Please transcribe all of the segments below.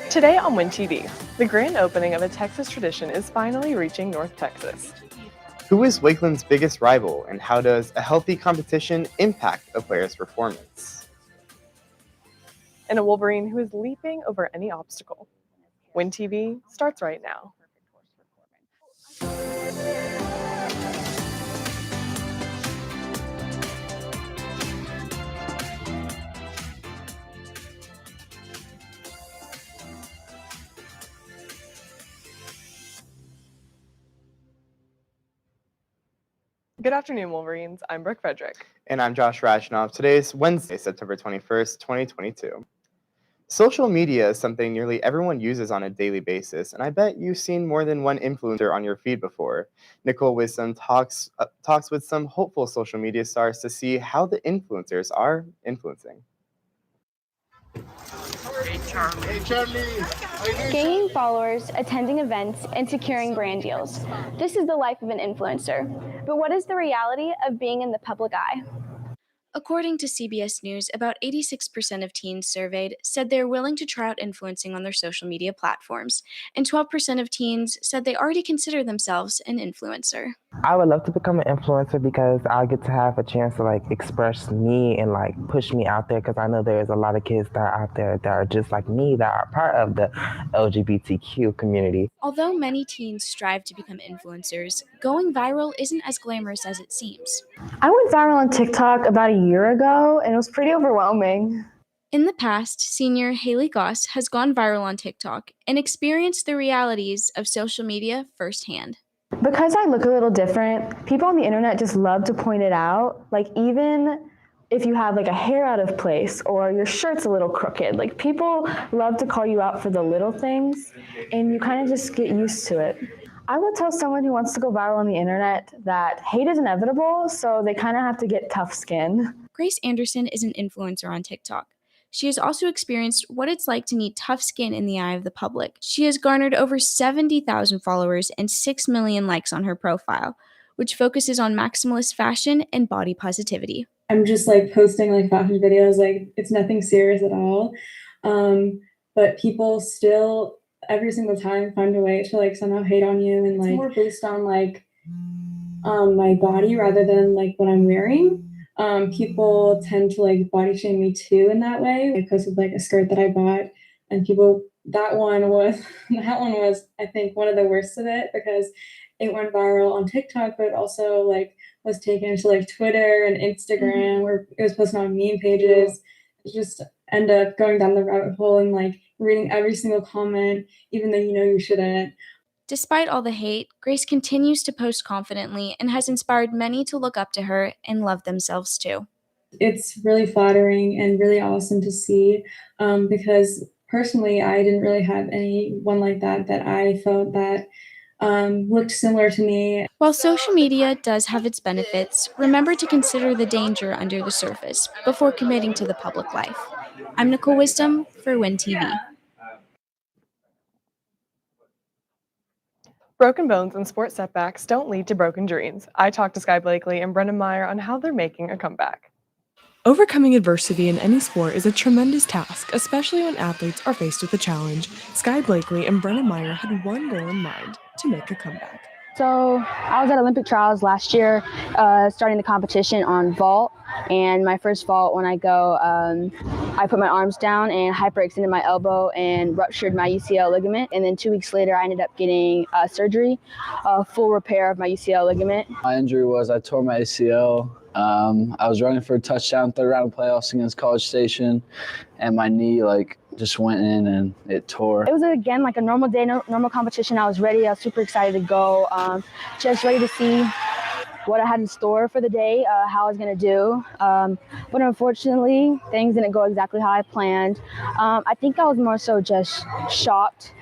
Today on Win TV, the grand opening of a Texas tradition is finally reaching North Texas. Who is Wakeland's biggest rival, and how does a healthy competition impact a player's performance? And a Wolverine who is leaping over any obstacle. Win TV starts right now. Good afternoon, Wolverines. I'm Brooke Frederick. And I'm Josh Rajnov. Today is Wednesday, September 21st, 2022. Social media is something nearly everyone uses on a daily basis, and I bet you've seen more than one influencer on your feed before. Nicole Wisdom talks with some hopeful social media stars to see how the influencers are influencing. Hey, Charlie. Gaining followers, attending events, and securing brand deals. This is the life of an influencer. But what is the reality of being in the public eye? According to CBS News, about 86% of teens surveyed said they're willing to try out influencing on their social media platforms, and 12% of teens said they already consider themselves an influencer. I would love to become an influencer because I'll get to have a chance to express me and push me out there, because I know there's a lot of kids that are out there that are just like me, that are part of the LGBTQ community. Although many teens strive to become influencers, going viral isn't as glamorous as it seems. I went viral on TikTok about a year ago, and it was pretty overwhelming. In the past, senior Haley Goss has gone viral on TikTok and experienced the realities of social media firsthand. Because I look a little different, people on the internet just love to point it out. Even if you have a hair out of place or your shirt's a little crooked, people love to call you out for the little things, and you kind of just get used to it. I would tell someone who wants to go viral on the internet that hate is inevitable, so they kind of have to get tough skin. Grace Anderson is an influencer on TikTok. She has also experienced what it's like to need tough skin in the eye of the public. She has garnered over 70,000 followers and 6 million likes on her profile, which focuses on maximalist fashion and body positivity. I'm just posting fashion videos, it's nothing serious at all. But people still every single time find a way to somehow hate on you, and it's more based on my body rather than what I'm wearing. People tend to body shame me too in that way. I posted a skirt that I bought, and that one was I think one of the worst of it, because it went viral on TikTok, but also was taken to Twitter and Instagram, where it was posted on meme pages. It just end up going down the rabbit hole and reading every single comment, even though you shouldn't. Despite all the hate, Grace continues to post confidently and has inspired many to look up to her and love themselves too. It's really flattering and really awesome to see, because personally, I didn't really have anyone like that I felt that looked similar to me. While social media does have its benefits, remember to consider the danger under the surface before committing to the public life. I'm Nicole Wisdom for Win TV. Broken bones and sports setbacks don't lead to broken dreams. I talked to Sky Blakely and Brendan Meyer on how they're making a comeback. Overcoming adversity in any sport is a tremendous task, especially when athletes are faced with a challenge. Sky Blakely and Brendan Meyer had one goal in mind: to make a comeback. So I was at Olympic trials last year, starting the competition on vault. And my first vault, when I go, I put my arms down and hyperextended my elbow and ruptured my UCL ligament. And then 2 weeks later, I ended up getting surgery, full repair of my UCL ligament. My injury was I tore my ACL. I was running for a touchdown, third round of playoffs against College Station, and my knee just went in and it tore. It was again a normal day, normal competition. I was ready. I was super excited to go, just ready to see what I had in store for the day, how I was going to do. But unfortunately, things didn't go exactly how I planned. I think I was more so just shocked.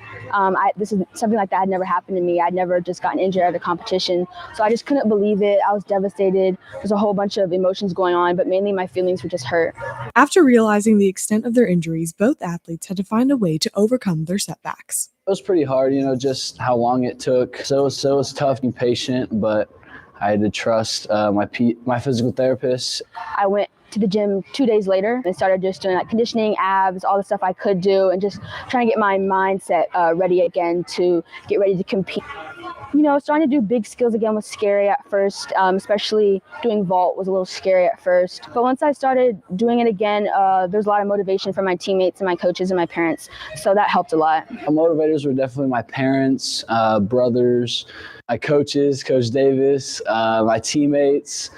This is something like that had never happened to me. I'd never just gotten injured at a competition. So I just couldn't believe it. I was devastated. There's a whole bunch of emotions going on, but mainly my feelings were just hurt. After realizing the extent of their injuries, both athletes had to find a way to overcome their setbacks. It was pretty hard, just how long it took. So it was tough and patient, but I had to trust my physical therapist. I went to the gym 2 days later and started just doing like conditioning, abs, all the stuff I could do, and just trying to get my mindset ready again to get ready to compete. You know, starting to do big skills again was scary at first, especially doing vault was a little scary at first. But once I started doing it again, there's a lot of motivation from my teammates and my coaches and my parents, so that helped a lot. My motivators were definitely my parents, brothers, my coaches, Coach Davis, my teammates,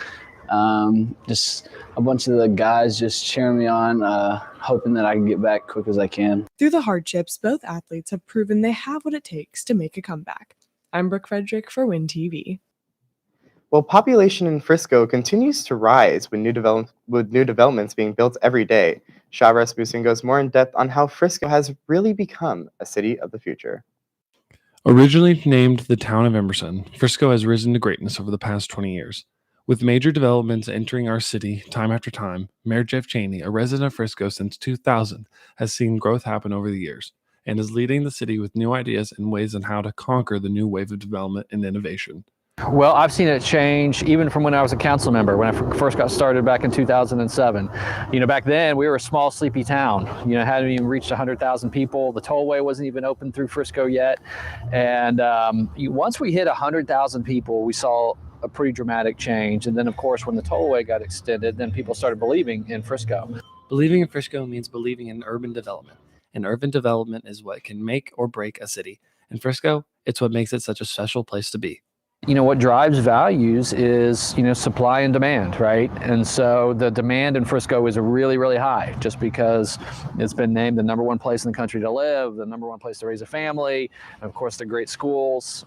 just a bunch of the guys just cheering me on, hoping that I can get back quick as I can. Through the hardships, both athletes have proven they have what it takes to make a comeback. I'm Brooke Frederick for Win TV. Well, population in Frisco continues to rise with new developments being built every day. Shah Rasmussen goes more in depth on how Frisco has really become a city of the future. Originally named the town of Emerson, Frisco has risen to greatness over the past 20 years. With major developments entering our city time after time, Mayor Jeff Cheney, a resident of Frisco since 2000, has seen growth happen over the years and is leading the city with new ideas and ways on how to conquer the new wave of development and innovation. Well, I've seen it change even from when I was a council member, when I first got started back in 2007. You know, back then we were a small, sleepy town. You know, hadn't even reached 100,000 people. The tollway wasn't even open through Frisco yet. And once we hit 100,000 people, we saw a pretty dramatic change. And then, of course, when the tollway got extended, then people started believing in Frisco. Believing in Frisco means believing in urban development. And urban development is what can make or break a city. In Frisco, it's what makes it such a special place to be. You know, what drives values is, you know, supply and demand, right? And so the demand in Frisco is really, really high just because it's been named the #1 place in the country to live, the #1 place to raise a family, and of course the great schools,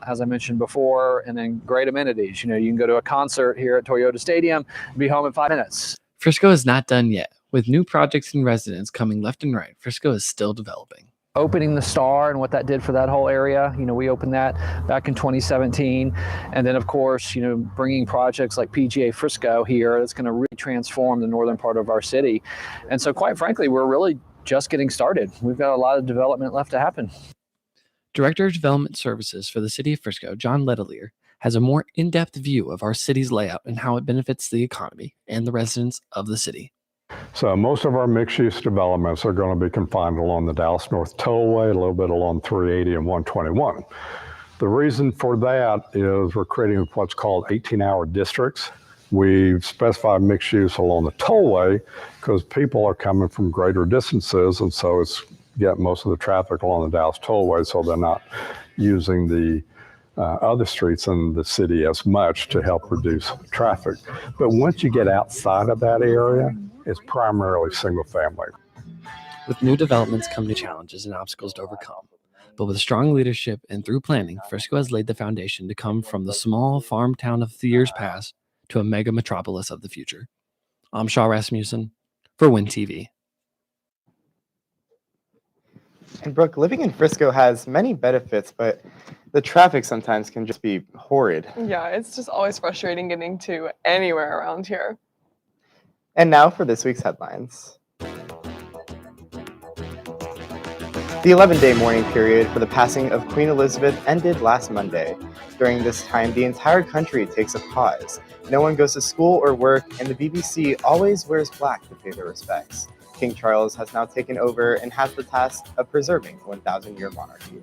as I mentioned before, and then great amenities. You know, you can go to a concert here at Toyota Stadium and be home in 5 minutes. Frisco is not done yet. With new projects and residents coming left and right, Frisco is still developing. Opening the Star and what that did for that whole area. You know, we opened that back in 2017. And then, of course, you know, bringing projects like PGA Frisco here, that's going to really transform the northern part of our city. And so, quite frankly, we're really just getting started. We've got a lot of development left to happen. Director of Development Services for the City of Frisco, John Letelier, has a more in-depth view of our city's layout and how it benefits the economy and the residents of the city. So most of our mixed-use developments are going to be confined along the Dallas North Tollway, a little bit along 380 and 121. The reason for that is we're creating what's called 18-hour districts. We've specified mixed use along the tollway because people are coming from greater distances, and so it's get most of the traffic along the Dallas Tollway, so they're not using the other streets in the city as much to help reduce traffic. But once you get outside of that area, it's primarily single family. With new developments come new challenges and obstacles to overcome. But with strong leadership and through planning, Frisco has laid the foundation to come from the small farm town of the years past to a mega metropolis of the future. I'm Shah Rasmussen for Win TV. And Brooke, living in Frisco has many benefits, but the traffic sometimes can just be horrid. Yeah, it's just always frustrating getting to anywhere around here. And now for this week's headlines. The 11-day mourning period for the passing of Queen Elizabeth ended last Monday. During this time, the entire country takes a pause. No one goes to school or work, and the BBC always wears black to pay their respects. King Charles has now taken over and has the task of preserving 1,000-year monarchy.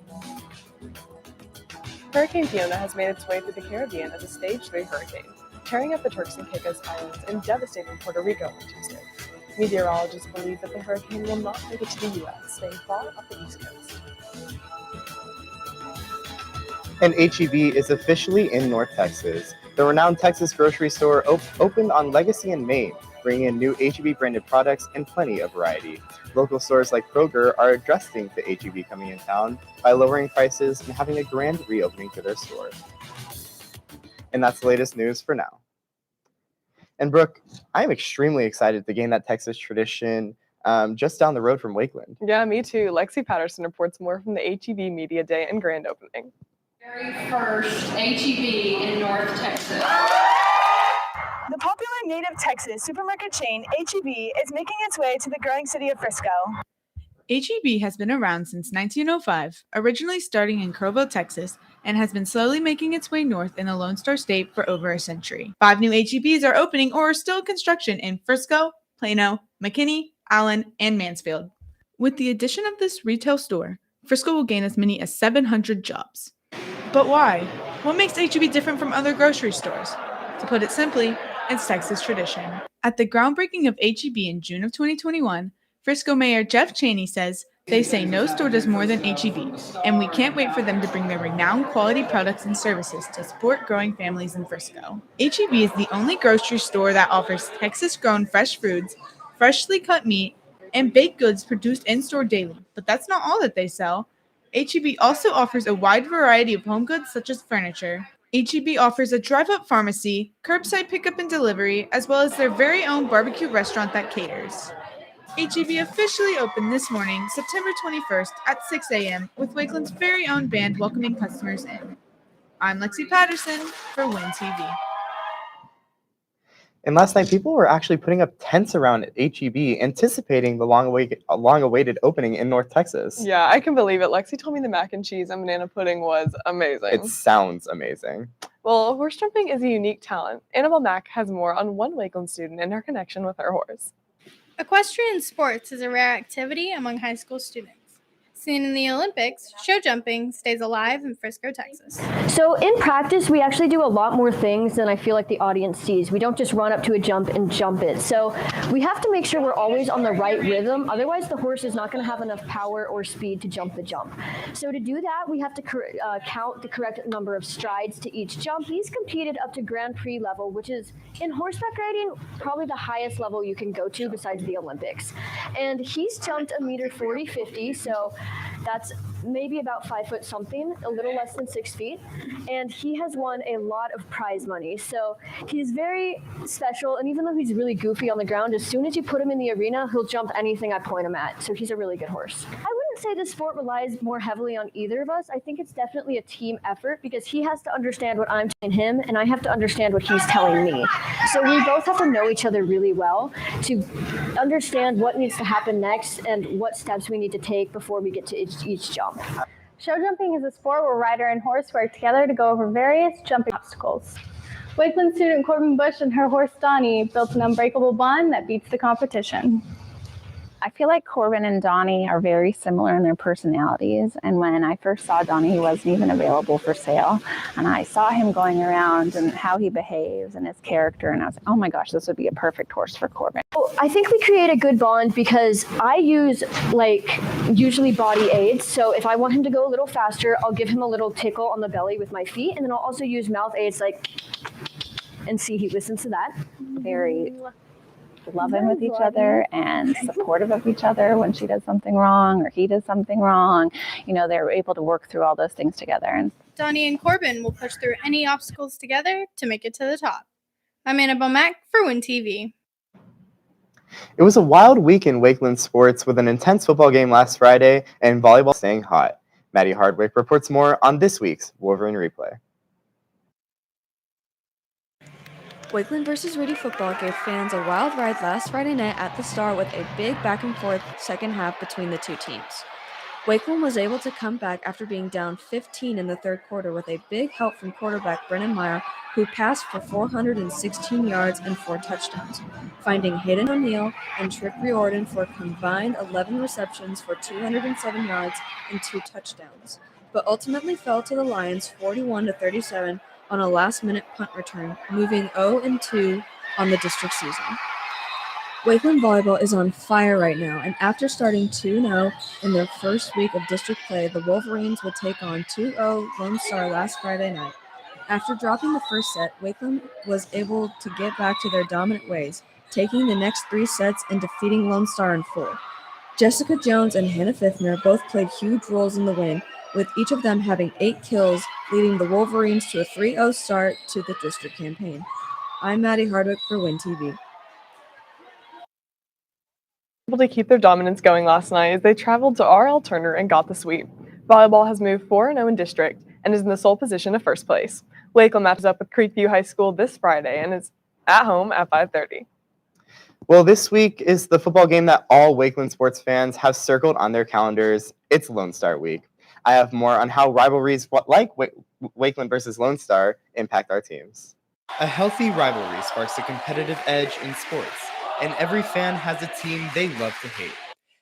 Hurricane Fiona has made its way through the Caribbean as a Stage 3 hurricane, tearing up the Turks and Caicos Islands and devastating Puerto Rico on Tuesday. Meteorologists believe that the hurricane will not make it to the U.S., staying far off the East Coast. And H-E-B is officially in North Texas. The renowned Texas grocery store opened on Legacy in Maine, bringing in new H-E-B branded products and plenty of variety. Local stores like Kroger are adjusting to H-E-B coming in town by lowering prices and having a grand reopening to their store. And that's the latest news for now. And Brooke, I am extremely excited to gain that Texas tradition just down the road from Wakeland. Yeah, me too. Lexi Patterson reports more from the H-E-B Media Day and grand opening. Very first H-E-B in North Texas. The popular native Texas supermarket chain H-E-B is making its way to the growing city of Frisco. H-E-B has been around since 1905, originally starting in Crowville, Texas, and has been slowly making its way north in the Lone Star State for over a century. 5 new HEBs are opening or are still in construction in Frisco, Plano, McKinney, Allen, and Mansfield. With the addition of this retail store, Frisco will gain as many as 700 jobs. But why? What makes HEB different from other grocery stores? To put it simply, it's Texas tradition. At the groundbreaking of HEB in June of 2021, Frisco Mayor Jeff Chaney says, "They say no store does more than HEB, and we can't wait for them to bring their renowned quality products and services to support growing families in Frisco." HEB is the only grocery store that offers Texas-grown fresh foods, freshly cut meat, and baked goods produced in-store daily. But that's not all that they sell. HEB also offers a wide variety of home goods such as furniture. HEB offers a drive-up pharmacy, curbside pickup and delivery, as well as their very own barbecue restaurant that caters. HEB officially opened this morning, September 21st at 6 a.m. with Wakeland's very own band welcoming customers in. I'm Lexi Patterson for WIN TV. And last night, people were actually putting up tents around HEB, anticipating the long-awaited opening in North Texas. Yeah, I can believe it. Lexi told me the mac and cheese and banana pudding was amazing. It sounds amazing. Well, horse jumping is a unique talent. Annabelle Mack has more on one Wakeland student and her connection with her horse. Equestrian sports is a rare activity among high school students. Seen in the Olympics, show jumping stays alive in Frisco, Texas. So in practice, we actually do a lot more things than I feel like the audience sees. We don't just run up to a jump and jump it. So we have to make sure we're always on the right rhythm. Otherwise, the horse is not going to have enough power or speed to jump the jump. So to do that, we have to count the correct number of strides to each jump. He's competed up to Grand Prix level, which is, in horseback riding, probably the highest level you can go to besides the Olympics. And he's jumped a meter 40, 50, so that's maybe about 5 foot something, a little less than 6 feet. And he has won a lot of prize money. So he's very special. And even though he's really goofy on the ground, as soon as you put him in the arena, he'll jump anything I point him at. So he's a really good horse. I wouldn't say this sport relies more heavily on either of us. I think it's definitely a team effort because he has to understand what I'm telling him and I have to understand what he's telling me. So we both have to know each other really well to understand what needs to happen next and what steps we need to take before we get to each jump. Show jumping is a sport where rider and horse work together to go over various jumping obstacles. Wakeland student Corbin Bush and her horse Donnie built an unbreakable bond that beats the competition. I feel like Corbin and Donnie are very similar in their personalities. And when I first saw Donnie, he wasn't even available for sale. And I saw him going around and how he behaves and his character. And I was like, oh my gosh, this would be a perfect horse for Corbin. I think we create a good bond because I use usually body aids. So if I want him to go a little faster, I'll give him a little tickle on the belly with my feet. And then I'll also use mouth aids and see he listens to that. Very loving with each other and supportive of each other when she does something wrong or he does something wrong. You know, they're able to work through all those things together. And Donnie and Corbin will push through any obstacles together to make it to the top. I'm Annabelle Mack for WIN TV. It was a wild week in Wakeland sports with an intense football game last Friday and volleyball staying hot. Maddie Hardwick reports more on this week's Wolverine Replay. Wakeland vs. Reedy football gave fans a wild ride last Friday night at the Star with a big back-and-forth second half between the two teams. Wakeland was able to come back after being down 15 in the third quarter with a big help from quarterback Brennan Meyer, who passed for 416 yards and 4 touchdowns, finding Hayden O'Neill and Trick Riordan for a combined 11 receptions for 207 yards and 2 touchdowns, but ultimately fell to the Lions 41-37 on a last-minute punt return, moving 0-2 on the district season. Wakeland volleyball is on fire right now, and after starting 2-0 in their first week of district play, the Wolverines would take on 2-0 Lone Star last Friday night. After dropping the first set, Wakeland was able to get back to their dominant ways, taking the next 3 sets and defeating Lone Star in 4. Jessica Jones and Hannah Fifner both played huge roles in the win, with each of them having 8 kills, leading the Wolverines to a 3-0 start to the district campaign. I'm Maddie Hardwick for WIN TV. Able to keep their dominance going last night as they traveled to R.L. Turner and got the sweep. Volleyball has moved 4-0 in district and is in the sole position of first place. Wakeland matches up with Creekview High School this Friday and is at home at 5:30. Well, this week is the football game that all Wakeland sports fans have circled on their calendars. It's Lone Star Week. I have more on how rivalries like Wakeland versus Lone Star impact our teams. A healthy rivalry sparks a competitive edge in sports, and every fan has a team they love to hate.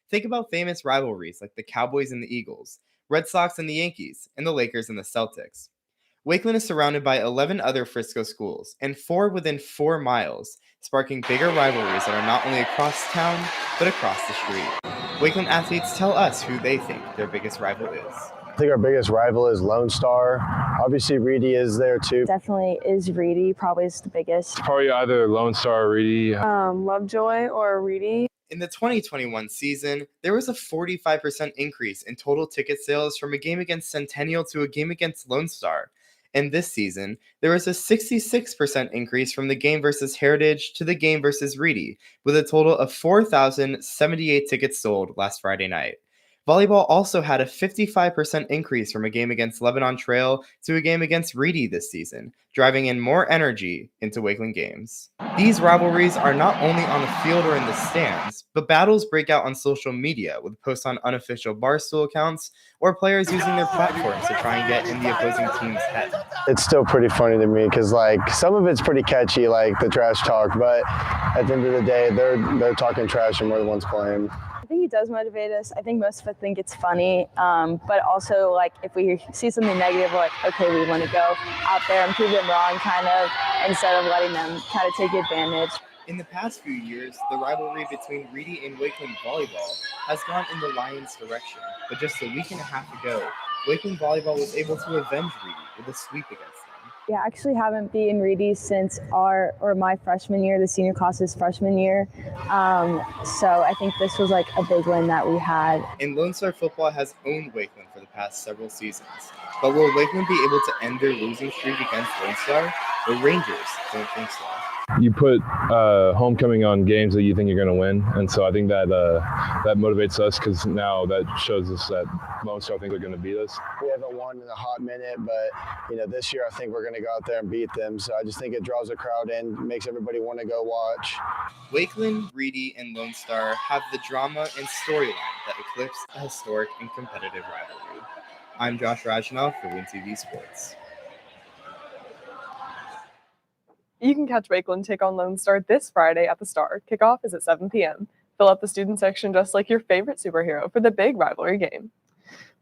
Think about famous rivalries like the Cowboys and the Eagles, Red Sox and the Yankees, and the Lakers and the Celtics. Wakeland is surrounded by 11 other Frisco schools, and 4 within 4 miles, sparking bigger rivalries that are not only across town, but across the street. Wakeland athletes tell us who they think their biggest rival is. I think our biggest rival is Lone Star. Obviously, Reedy is there too. Definitely is Reedy, probably is the biggest. Probably either Lone Star or Reedy. Lovejoy or Reedy. In the 2021 season, there was a 45% increase in total ticket sales from a game against Centennial to a game against Lone Star. And this season, there was a 66% increase from the game versus Heritage to the game versus Reedy, with a total of 4,078 tickets sold last Friday night. Volleyball also had a 55% increase from a game against Lebanon Trail to a game against Reedy this season, driving in more energy into Wakeland games. These rivalries are not only on the field or in the stands, but battles break out on social media with posts on unofficial Barstool accounts or players using their platforms to try and get in the opposing team's head. It's still pretty funny to me because like some of it's pretty catchy, like the trash talk, but at the end of the day, they're talking trash and we're the ones playing. I think it does motivate us. I think most of us think it's funny, but also like if we see something negative, we're like, okay, we want to go out there and prove them wrong, kind of, instead of letting them kind of take advantage. In the past few years, the rivalry between Reedy and Wakeland volleyball has gone in the Lions' direction, but just a week and a half ago, Wakeland volleyball was able to avenge Reedy with a sweep against them. Yeah, I actually haven't beaten Reedy since my freshman year, the senior class's freshman year. So I think this was like a big win that we had. And Lone Star football has owned Wakeland for the past several seasons. But will Wakeland be able to end their losing streak against Lone Star? The Rangers don't think so. You put homecoming on games that you think you're going to win, and so I think that that motivates us because now that shows us that Lone Star think they're going to beat us. We haven't won in a hot minute, but this year I think we're going to go out there and beat them. So I just think it draws a crowd in, makes everybody want to go watch. Wakeland, Reedy, and Lone Star have the drama and storyline that eclipse a historic and competitive rivalry. I'm Josh Rajanoff for WinTV Sports. You can catch Wakeland take on Lone Star this Friday at the Star. Kickoff is at 7 p.m. Fill up the student section just like your favorite superhero for the big rivalry game.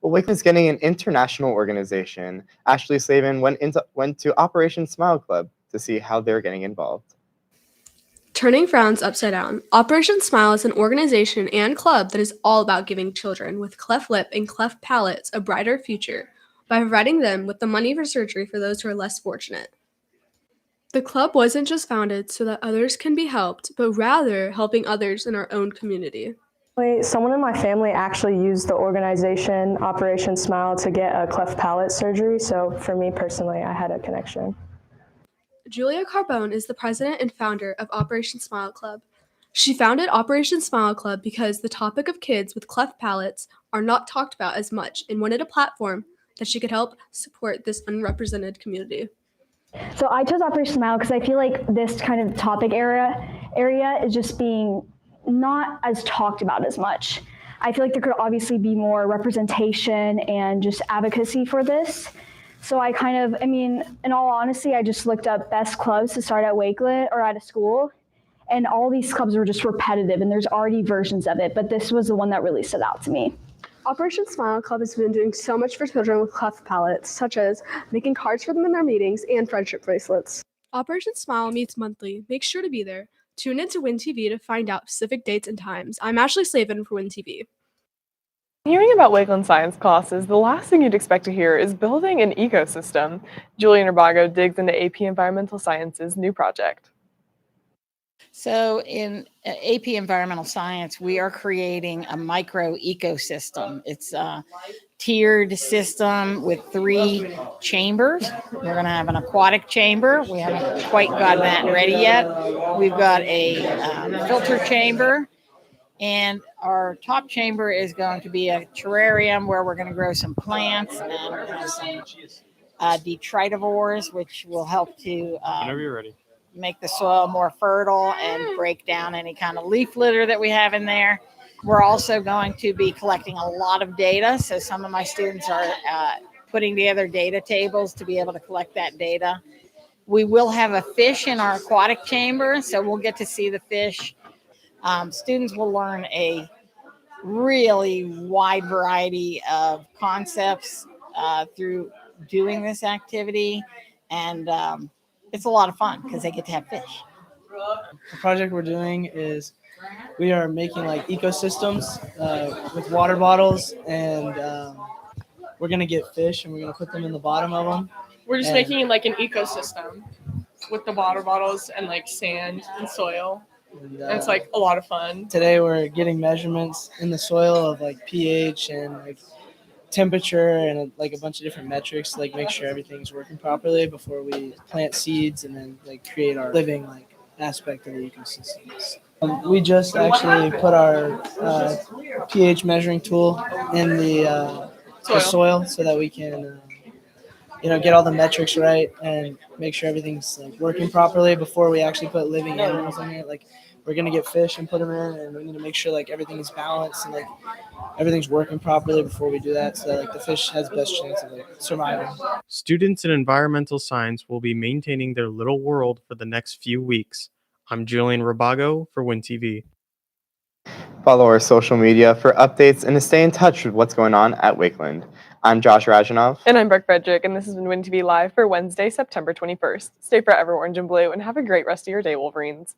Well, Wakeland's getting an international organization. Ashley Slavin went to Operation Smile Club to see how they're getting involved. Turning frowns upside down, Operation Smile is an organization and club that is all about giving children with cleft lip and cleft palates a brighter future by providing them with the money for surgery for those who are less fortunate. The club wasn't just founded so that others can be helped, but rather helping others in our own community. Someone in my family actually used the organization Operation Smile to get a cleft palate surgery, so for me personally, I had a connection. Julia Carbone is the president and founder of Operation Smile Club. She founded Operation Smile Club because the topic of kids with cleft palates are not talked about as much and wanted a platform that she could help support this unrepresented community. So I chose Operation Smile because I feel like this kind of topic area is just being not as talked about as much. I feel like there could obviously be more representation and just advocacy for this. So in all honesty, I just looked up best clubs to start at Wakeland or at a school, and all these clubs were just repetitive and there's already versions of it, but this was the one that really stood out to me. Operation Smile Club has been doing so much for children with cleft palates, such as making cards for them in their meetings and friendship bracelets. Operation Smile meets monthly. Make sure to be there. Tune into WinTV to find out specific dates and times. I'm Ashley Slavin for WinTV. Hearing about Wakeland science classes, the last thing you'd expect to hear is building an ecosystem. Julian Urbago digs into AP Environmental Science's new project. So in AP Environmental Science, we are creating a micro ecosystem. It's a tiered system with 3 chambers. We're going to have an aquatic chamber. We haven't quite gotten that ready yet. We've got a filter chamber. And our top chamber is going to be a terrarium where we're going to grow some plants and some detritivores, which will help to Whenever you're ready. Make the soil more fertile and break down any kind of leaf litter that we have in there. We're also going to be collecting a lot of data. So some of my students are putting together data tables to be able to collect that data. We will have a fish in our aquatic chamber, so we'll get to see the fish. Students will learn a really wide variety of concepts through doing this activity, and it's a lot of fun because they get to have fish. The project we're doing is we are making like ecosystems with water bottles, and we're gonna get fish and we're gonna put them in the bottom of them. We're just And- making like an ecosystem with the water bottles and like sand and soil. And it's like a lot of fun. Today we're getting measurements in the soil of like pH and like temperature and like a bunch of different metrics to like make sure everything's working properly before we plant seeds and then like create our living like aspect of the ecosystems. We just actually put our pH measuring tool in the soil so that we can get all the metrics right and make sure everything's like working properly before we actually put living animals in it. Like we're gonna get fish and put them in, and we need to make sure like everything is balanced and like everything's working properly before we do that, so that like the fish has best chance of like surviving. Students in environmental science will be maintaining their little world for the next few weeks. I'm Julian Rabago for WinTV. Follow our social media for updates and to stay in touch with what's going on at Wakeland. I'm Josh Rajanov. And I'm Brooke Frederick, and this has been WinTV Live for Wednesday, September 21st. Stay forever orange and blue, and have a great rest of your day, Wolverines.